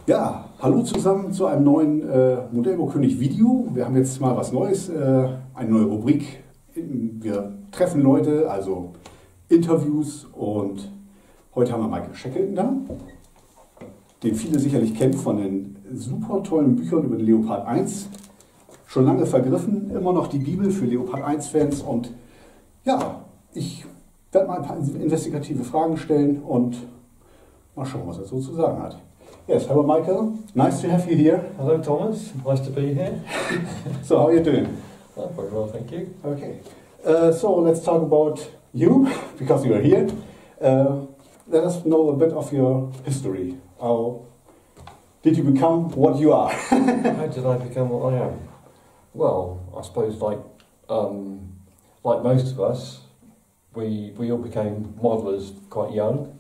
Ja, hallo zusammen zu einem neuen Modellbaukönig Video. Wir haben jetzt mal was Neues, eine neue Rubrik. Wir treffen Leute, also Interviews, und heute haben wir Michael Shackleton da, den viele sicherlich kennen von den super tollen Büchern über den Leopard 1. Schon lange vergriffen, immer noch die Bibel für Leopard 1 Fans, und ja, ich werde mal ein paar investigative Fragen stellen und mal schauen, was er so zu sagen hat. Yes, hello Michael, nice to have you here. Hello Thomas, nice to be here. So how are you doing? Oh, very well, thank you. Okay, so let's talk about you, because you are here. Let us know a bit of your history. How did you become what you are? How did I become what I am? Well, I suppose like most of us, we all became modellers quite young.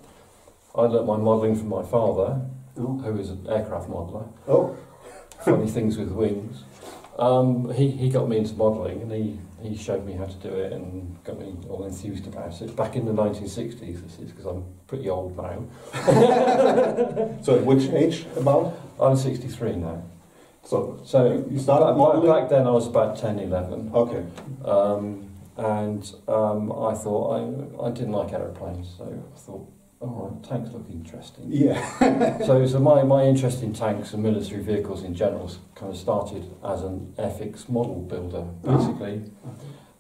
I learnt my modelling from my father, who was an aircraft modeller. Oh. Funny things with wings. He got me into modelling, and he showed me how to do it and got me all enthused about it. Back in the 1960s, this is, because I'm pretty old now. So at which age about? I'm 63 now. So you started modelling? Back then I was about 10, 11. Okay. I thought, I didn't like aeroplanes, so I thought, oh, tanks look interesting. Yeah. so my interest in tanks and military vehicles in general kind of started as an FX model builder, basically.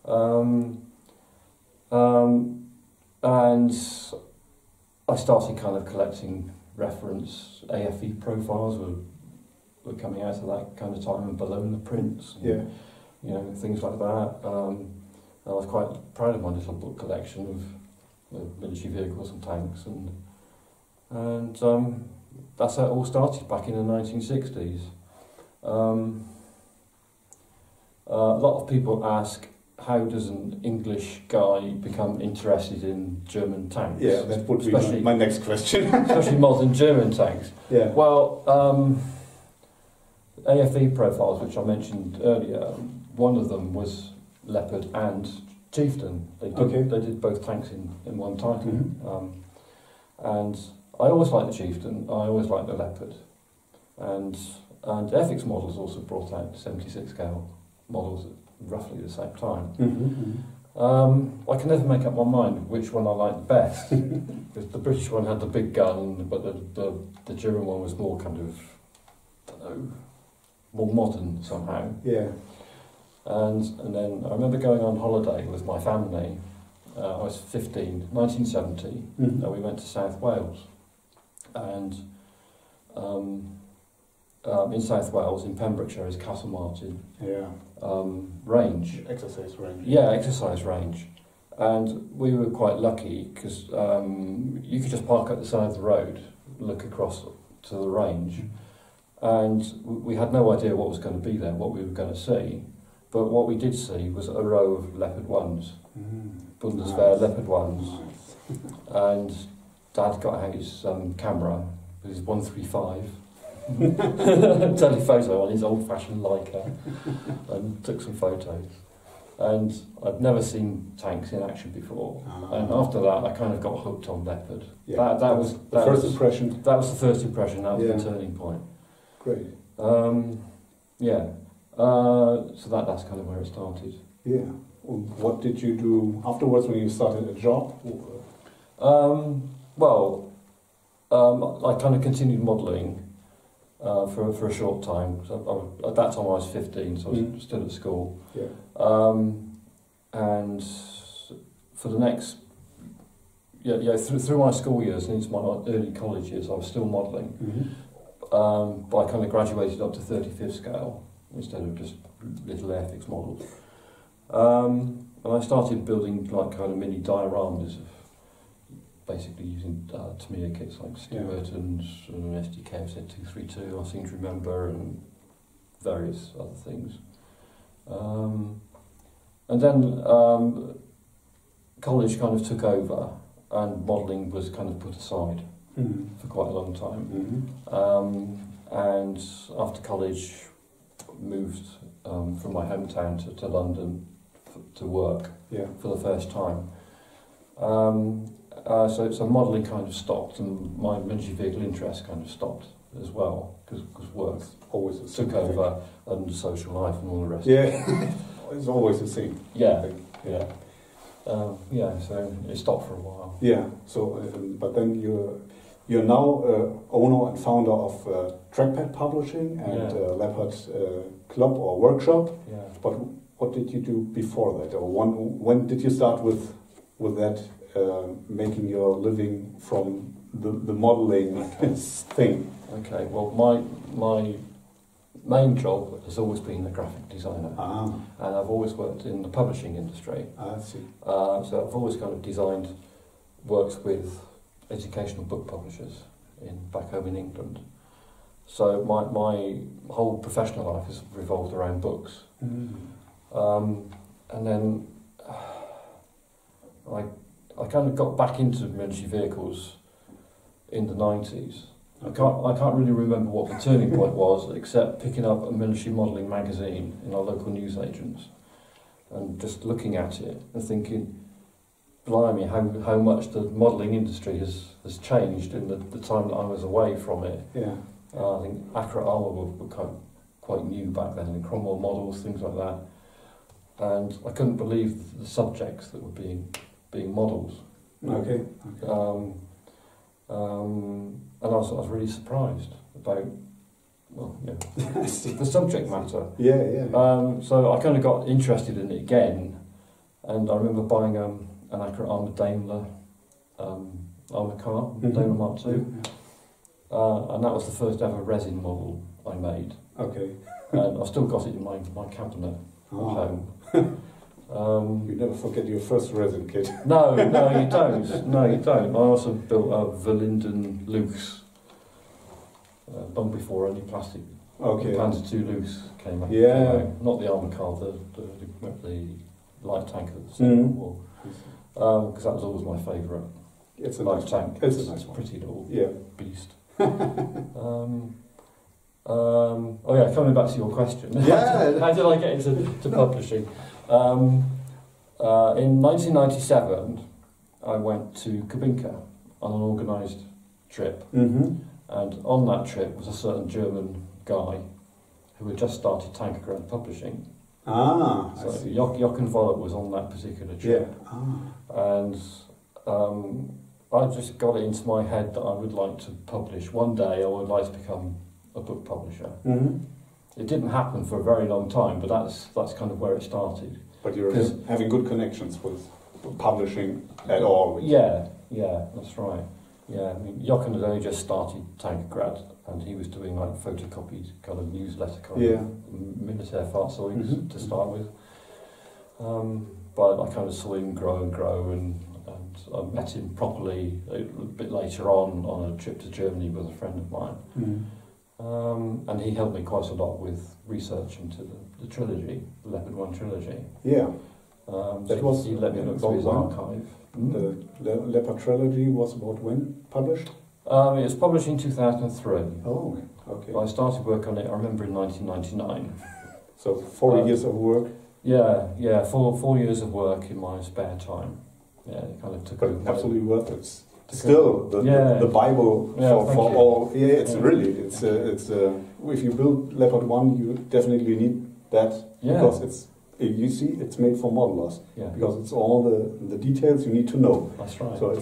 And I started kind of collecting reference AFE profiles were coming out at that kind of time, and Bologna prints, and, you know, things like that. I was quite proud of my little book collection of military vehicles and tanks, and that's how it all started back in the 1960s. A lot of people ask, how does an English guy become interested in German tanks? Yeah, that would be my next question. Especially modern German tanks. Yeah. Well, AFE profiles, which I mentioned earlier, one of them was Leopard and Chieftain. They did both tanks in one title. Mm-hmm. And I always liked the Chieftain, I always liked the Leopard. And FX models also brought out 76 scale models at roughly the same time. Mm-hmm. I can never make up my mind which one I liked best. Because the British one had the big gun, but the German one was more kind of, I don't know, more modern somehow. Yeah. And then I remember going on holiday with my family. I was 15, 1970, mm-hmm. And we went to South Wales. And in South Wales, in Pembrokeshire, is Castle Martin. Yeah. Range. Exercise range. Yeah, exercise range. And we were quite lucky because you could just park at the side of the road, look across to the range, mm-hmm. And we had no idea what was going to be there, what we were going to see. But what we did see was a row of Leopard 1s, Bundeswehr Leopard 1s, and Dad got out his camera with his 135 telephoto on his old-fashioned Leica, and took some photos. And I'd never seen tanks in action before, and after that I kind of got hooked on Leopard. Yeah. That was the first impression. That was the first impression. That was the turning point. Great. Yeah. So that's kind of where it started. Yeah. What did you do afterwards when you started a job? I kind of continued modelling for a short time. So at that time I was 15, so I was still at school. Yeah. And for the next, through my school years and into my early college years, I was still modelling. Mm-hmm. But I kind of graduated up to 35th scale instead of just little airfix models. And I started building like kind of mini dioramas of basically using Tamiya kits like Stewart and an SDK of Z232, I seem to remember, and various other things. And then college kind of took over, and modelling was kind of put aside for quite a long time. Mm-hmm. And after college, moved from my hometown to London to work for the first time. So modelling kind of stopped, and my miniature vehicle interest kind of stopped as well, because work always took over, and social life and all the rest. Yeah, it's always the same. Yeah, yeah. So it stopped for a while. Yeah. So, but then you're now owner and founder of Trackpad Publishing and Leopard Club or Workshop. Yeah. But what did you do before that, or when did you start with that? Making your living from the modelling thing. Okay, well, my main job has always been a graphic designer, and I've always worked in the publishing industry. I see. So I've always kind of designed works with educational book publishers back home in England. So my whole professional life has revolved around books, and then I kind of got back into miniature vehicles in the 90s. I can't really remember what the turning point was, except picking up a miniature modelling magazine in our local newsagents and just looking at it and thinking, blimey, how much the modelling industry has changed in the time that I was away from it. Yeah. I think accurate armour were quite new back then, and Cromwell models, things like that. And I couldn't believe the subjects that were being models. Okay. And I was really surprised about the subject matter. Yeah. So I kind of got interested in it again, and I remember buying an accurate armoured Daimler armour car, Daimler Mark II, and that was the first ever resin model I made. Okay. And I've still got it in my cabinet at home. You never forget your first resin kit. No, you don't. No, you don't. I also built a Verlinden Luxe long before any plastic. Okay. Panzer II Luxe came out. Yeah. Not the armour car, the light tank of the Second World War. Because that was always my favourite. It's a light nice tank. It's a nice one. Pretty little beast. Coming back to your question. Yeah. How did I get into publishing? In 1997, I went to Kubinka on an organised trip, and on that trip was a certain German guy who had just started Tankergrad Publishing. So Jochen Vollert was on that particular trip, and I just got it into my head that I would like to publish. One day I would like to become a book publisher. It didn't happen for a very long time, but that's kind of where it started. But you're having good connections with publishing at all. Yeah, that's right. Yeah, I mean, Jochen had only just started Tankergrad, and he was doing like photocopied kind of newsletter kind of military Fahrzeugs to start with. But I kind of saw him grow and grow, and I met him properly a bit later on a trip to Germany with a friend of mine. And he helped me quite a lot with research into the trilogy, the Leopard 1 trilogy. Yeah. He let me look through his archive. The Leopard Trilogie was about when published? It was published in 2003. Oh, okay. I started work on it, I remember, in 1999. So 40 years of work? Yeah, 4 years of work in my spare time. Yeah, it kind of took over. Absolutely worth it. Still, the Bible for all. Yeah, it's really, it's if you build Leopard 1, you definitely need that, because it's made for modelers, because it's all the details you need to know. That's right. So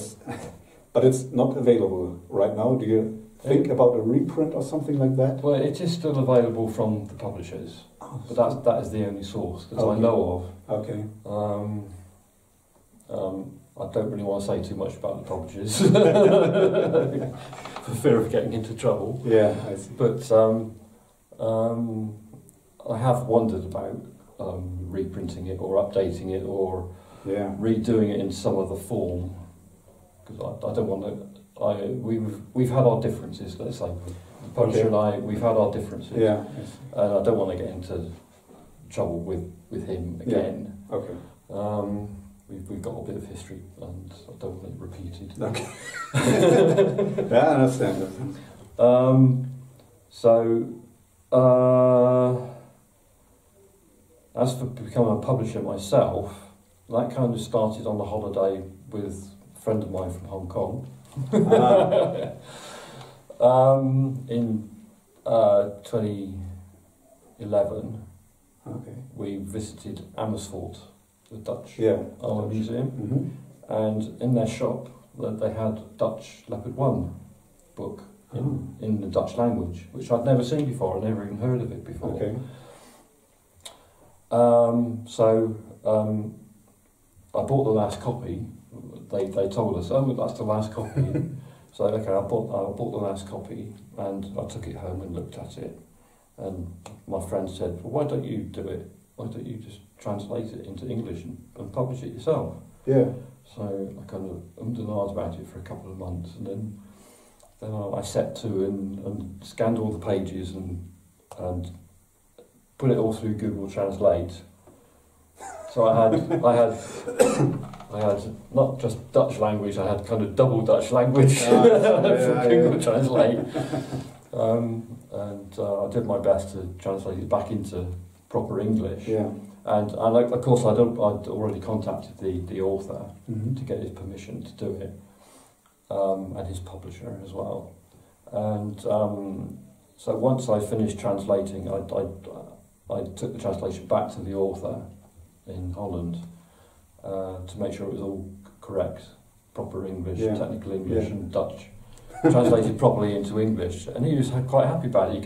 but it's not available right now. Do you think about a reprint or something like that? Well, it is still available from the publishers, but that is the only source that I know of. Okay. I don't really want to say too much about the publishers for fear of getting into trouble. Yeah, I see. But I have wondered about reprinting it or updating it or redoing it in some other form, because I don't want to. We've had our differences. Let's say the publisher and I, we've had our differences. Yeah, and I don't want to get into trouble with him again. Yeah. Okay. We've got a bit of history, and I don't want it repeated. Okay. Yeah, I understand. As for becoming a publisher myself, that kind of started on the holiday with friend of mine from Hong Kong. In 2011, we visited Amersfoort, the Dutch art museum, and in their shop they had Dutch Leopard 1 book in the Dutch language, which I'd never seen before. I'd never even heard of it before. I bought the last copy. They told us, oh, that's the last copy. So okay, I bought the last copy, and I took it home and looked at it. And my friend said, well, why don't you do it? Why don't you just translate it into English and publish it yourself? Yeah. So I kind of ummed and ahed about it for a couple of months, and then I set to and scanned all the pages and put it all through Google Translate. So I had not just Dutch language, I had kind of double Dutch language from Google Translate. I did my best to translate it back into proper English. Yeah. And of course I'd already contacted the author to get his permission to do it, and his publisher as well. And so once I finished translating, I took the translation back to the author in Holland to make sure it was all correct, proper English, technical English and Dutch, translated properly into English, and he was quite happy about it.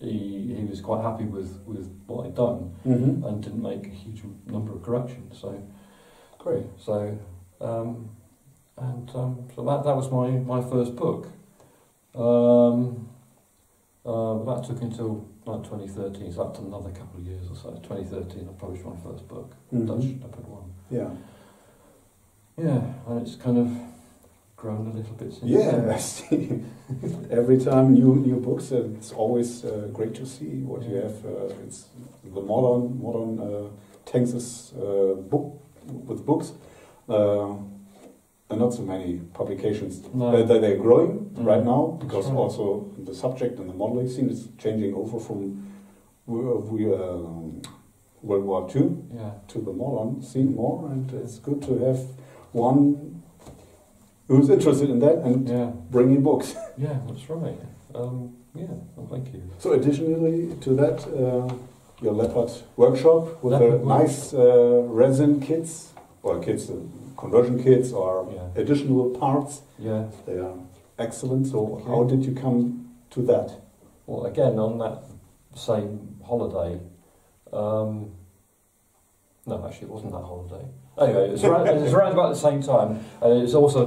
He was quite happy with what I'd done and didn't make a huge number of corrections. So great. So so that was my first book. That took until like 2013, so that's another couple of years or so. 2013, I published my first book, Dutch Leopard 1. Yeah. Yeah, and it's kind of grown a little bit since then. I see. Every time new books, it's always great to see what you have. It's the modern Texas book with books. And not so many publications. No. They're growing right now, because also the subject and the modeling scene is changing over from World War II to the modern scene more, and it's good to have one who's interested in that and bring in books. Yeah, that's right. Well, thank you. So additionally to that, your Leopard Workshop with nice resin kits, or conversion kits or additional parts. Yeah. They are excellent. So how did you come to that? Well, again, on that same holiday, no, actually it wasn't that holiday. Anyway, it was around about the same time, and it's also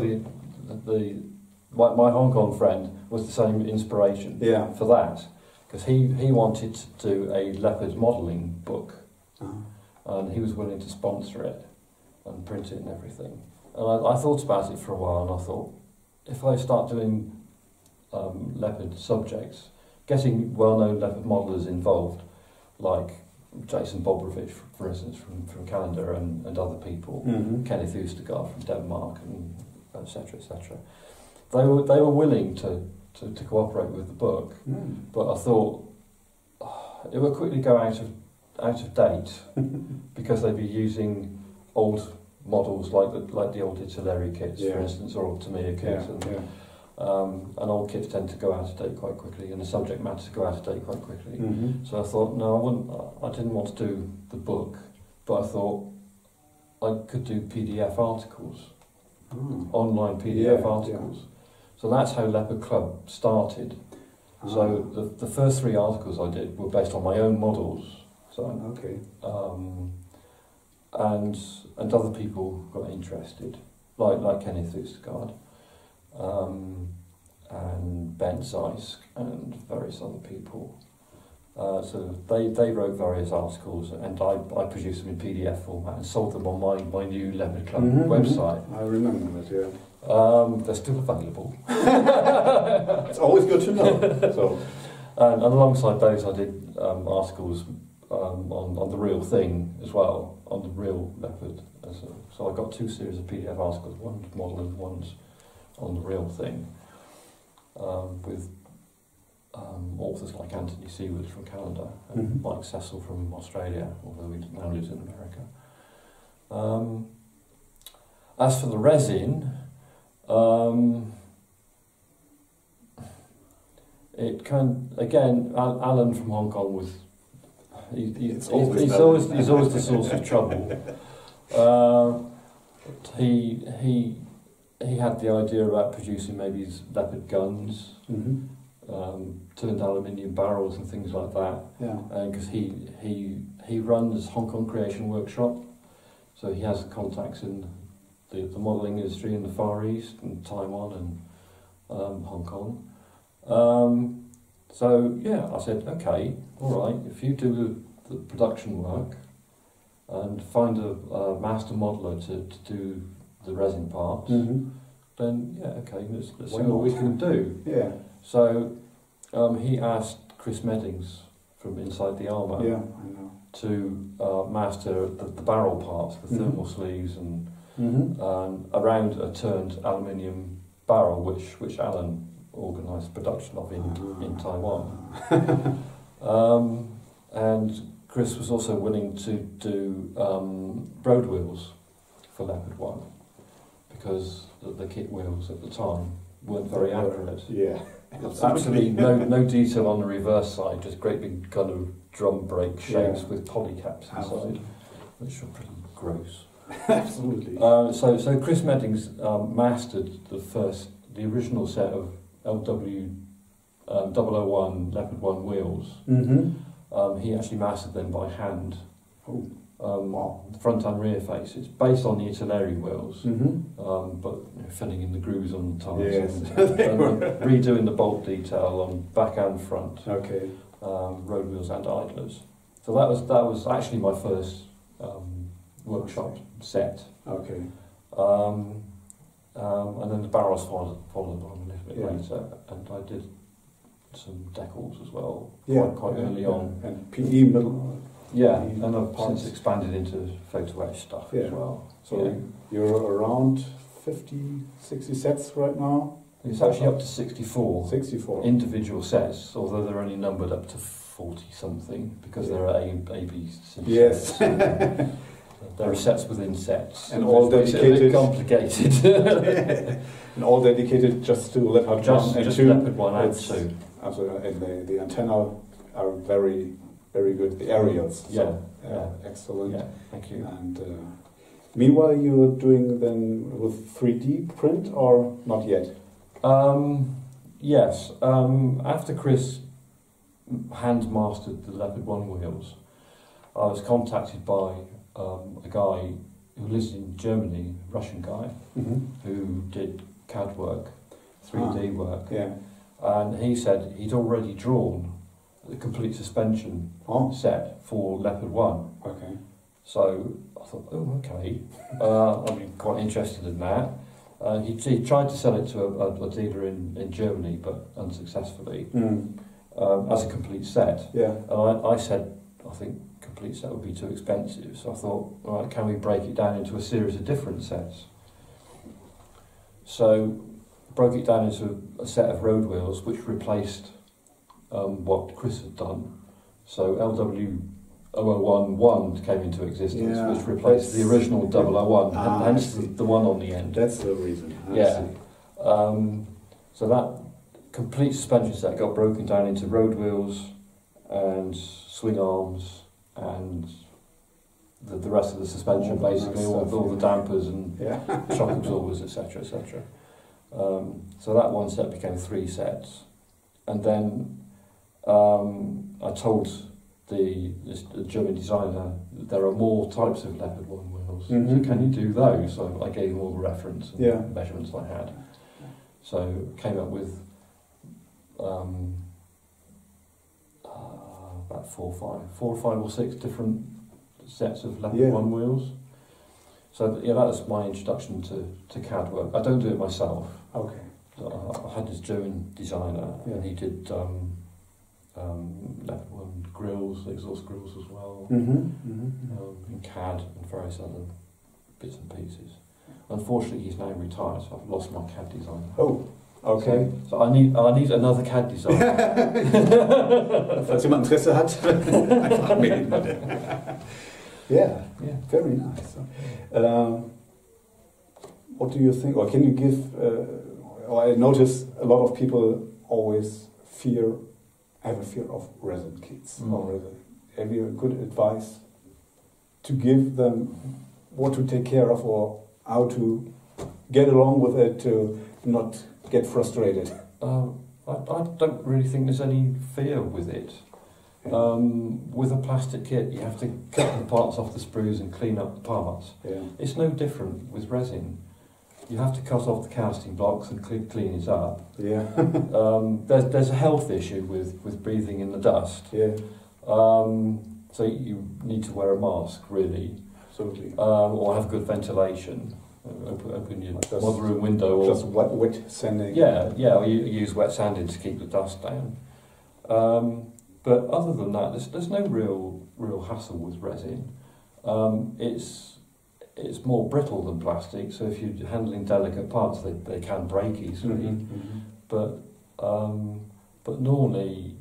my Hong Kong friend was the same inspiration for that, because he wanted to do a leopard modelling book, and he was willing to sponsor it and print it and everything. And I thought about it for a while, and I thought, if I start doing leopard subjects, getting well-known leopard modellers involved, like Jason Bobrovich, for instance, from Canada, and other people, Kenneth Oostergaard from Denmark, and etc., etc. They were willing to cooperate with the book, but I thought it would quickly go out of date because they'd be using old models like the old Italeri kits, for instance, or old Tamiya kits, and old kits tend to go out of date quite quickly, and the subject matters go out of date quite quickly. So I thought, no, I didn't want to do the book, but I thought I could do PDF articles, online PDF articles. So that's how Leopard Club started. So the first 3 articles I did were based on my own models. So and other people got interested, like Kenneth Oostergaard, and Ben Zeiss, and various other people. So they wrote various articles, and I produced them in PDF format and sold them on my new Leopard Club website. I remember that, they're still available. It's always good to know. So, and alongside those, I did articles on the real thing as well, on the real leopard. So I got 2 series of PDF articles, one's modelling, one's on the real thing, with authors like Anthony Seward from Canada and Mike Cecil from Australia, although he now lives in America. As for the resin, it can, again, Alan from Hong Kong was, he's always the source of trouble. He had the idea about producing maybe these leopard guns, turned aluminium barrels and things like that. Yeah. Because he runs Hong Kong Creation Workshop, so he has contacts in the modelling industry in the Far East and Taiwan and Hong Kong. So yeah, I said, okay, all right, if you do the production work and find a master modeller to do the resin parts, then yeah, okay, let's see what we can do. Yeah. So he asked Chris Meddings from Inside the Armour to master the barrel parts, the thermal sleeves and around a turned aluminium barrel, which Alan organised production of in Taiwan. And Chris was also willing to do road wheels for Leopard 1, because the kit wheels at the time weren't very accurate. Yeah. Absolutely no detail on the reverse side, just great big kind of drum brake shapes with polycaps inside, which were pretty gross. Absolutely. So Chris Meddings mastered the original set of LW 001 Leopard 1 wheels. He actually mastered them by hand. The front and rear faces, based on the Italeri wheels, but filling in the grooves on the tyres and redoing the bolt detail on back and front. Okay. Road wheels and idlers. So that was actually my first workshop set. Okay. And then the barrels followed on a little bit later, and I did some decals as well, quite early on. And PE middle. Yeah, and I've since expanded into photo etch stuff as well. So you're around 50, 60 sets right now? It's actually up to 64. 64. Individual sets, although they're only numbered up to 40 something, because there are A, B, C yes. sets. There are sets within sets. And all dedicated. It's a bit complicated. And all dedicated just to Leopard 1 and 2. Leopard 1 and 2. Absolutely. And the antenna are very, very good. The aerials. Excellent. Yeah, thank you. And meanwhile, you're doing then with 3D print or not yet? Yes. After Chris hand mastered the Leopard 1 wheels, I was contacted by a guy who lives in Germany, a Russian guy, who did CAD work, 3D work. Yeah. And he said he'd already drawn the complete suspension set for Leopard 1. Okay. So I thought, okay, I'd be quite interested in that. He tried to sell it to a dealer in Germany, but unsuccessfully, as a complete set. Yeah. And I said, I think complete set would be too expensive, so I thought, all right, can we break it down into a series of different sets? So broke it down into a set of road wheels, which replaced what Chris had done. So LW 001 came into existence, which replaced the original 001, hence the one on the end. That's the reason. So that complete suspension set got broken down into road wheels and swing arms and the rest of the suspension, basically, all the dampers and shock absorbers, etc., etc. So that one set became 3 sets, and then I told the German designer that there are more types of Leopard 1 wheels, so can you do those? So I gave him all the reference and measurements I had. So came up with about 4 or 5 or 6 different sets of Leopard 1 wheels. So that was my introduction to CAD work. I don't do it myself. Okay. I had this German designer, and he did Leopard 1 grills, exhaust grills as well, in CAD and various other bits and pieces. Unfortunately, he's now retired, so I've lost my CAD designer. Oh, okay. So I need another CAD designer. Falls jemand Interesse hat, einfach melden. Yeah, very nice. what do you think, or can you give, or I notice a lot of people always have a fear of resin kits. Or resin. Have you good advice to give them what to take care of or how to get along with it to not get frustrated? I don't really think there's any fear with it. With a plastic kit, you have to cut the parts off the sprues and clean up the parts. Yeah. It's no different with resin. You have to cut off the casting blocks and clean it up. Yeah. There's a health issue with breathing in the dust. Yeah. So you need to wear a mask, really. Absolutely. Or have good ventilation. Open your motherroom window. Or just wet sanding. Yeah, or you use wet sanding to keep the dust down. But other than that, there's no real hassle with resin. It's more brittle than plastic, so if you're handling delicate parts, they can break easily. But normally,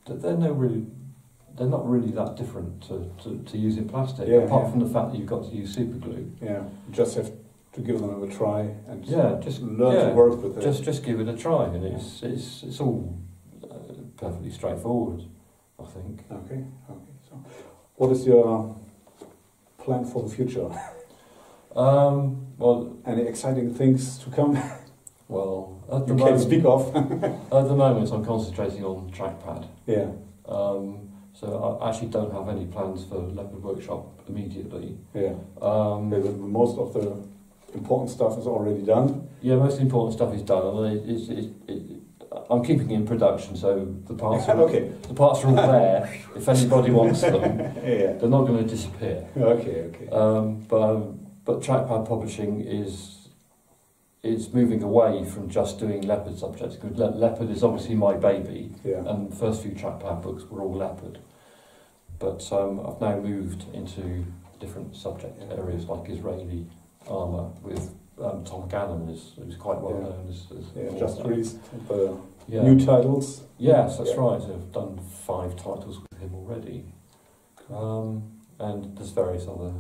they're not really that different to using plastic, apart from the fact that you've got to use super glue. Yeah, you just have to give them a try and just learn to work with it. Just give it a try, and it's all perfectly straightforward, I think. Okay. So, what is your plan for the future? Well, any exciting things to come? Well, at the moment, can speak of. At the moment, I'm concentrating on Trackpad. Yeah. So I actually don't have any plans for Leopard Workshop immediately. Yeah. Most of the important stuff is already done. Yeah, most important stuff is done. I'm keeping it in production, so the parts are the parts are all there. If anybody wants them, they're not going to disappear. Okay. But Trackpad Publishing is moving away from just doing Leopard subjects, because Leopard is obviously my baby, and the first few Trackpad books were all Leopard. But I've now moved into different subject areas like Israeli armour with Tom Gannon, who's quite well known as just released the new titles. Yes, that's right. I've done 5 titles with him already, and there's various other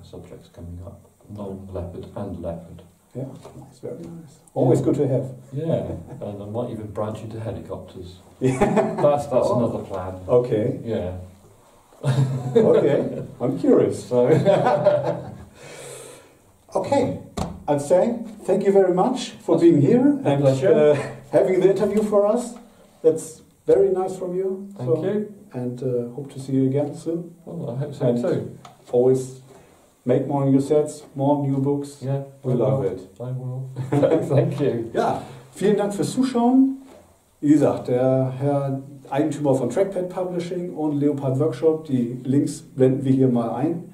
subjects coming up, non-Leopard and Leopard. Yeah, nice, very nice. Always good to have. Yeah, and I might even branch into helicopters. That's another plan. Okay. Yeah. Okay, I'm curious. So. Okay, I'd say thank you very much for being here and having the interview for us. That's very nice from you. Thank you. And hope to see you again soon. Well, I hope so too. Always make more new sets, more new books. Yeah, we love it. I will. Thank you. Ja, vielen Dank fürs Zuschauen. Wie gesagt, der Herr Eigentümer von Trackpad Publishing und Leopard Workshop, die Links blenden wir hier mal ein.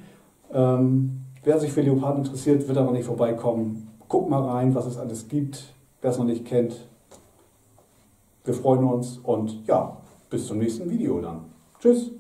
Wer sich für Leopard interessiert, wird aber nicht vorbeikommen. Guckt mal rein, was es alles gibt, wer es noch nicht kennt. Wir freuen uns und ja, bis zum nächsten Video dann. Tschüss!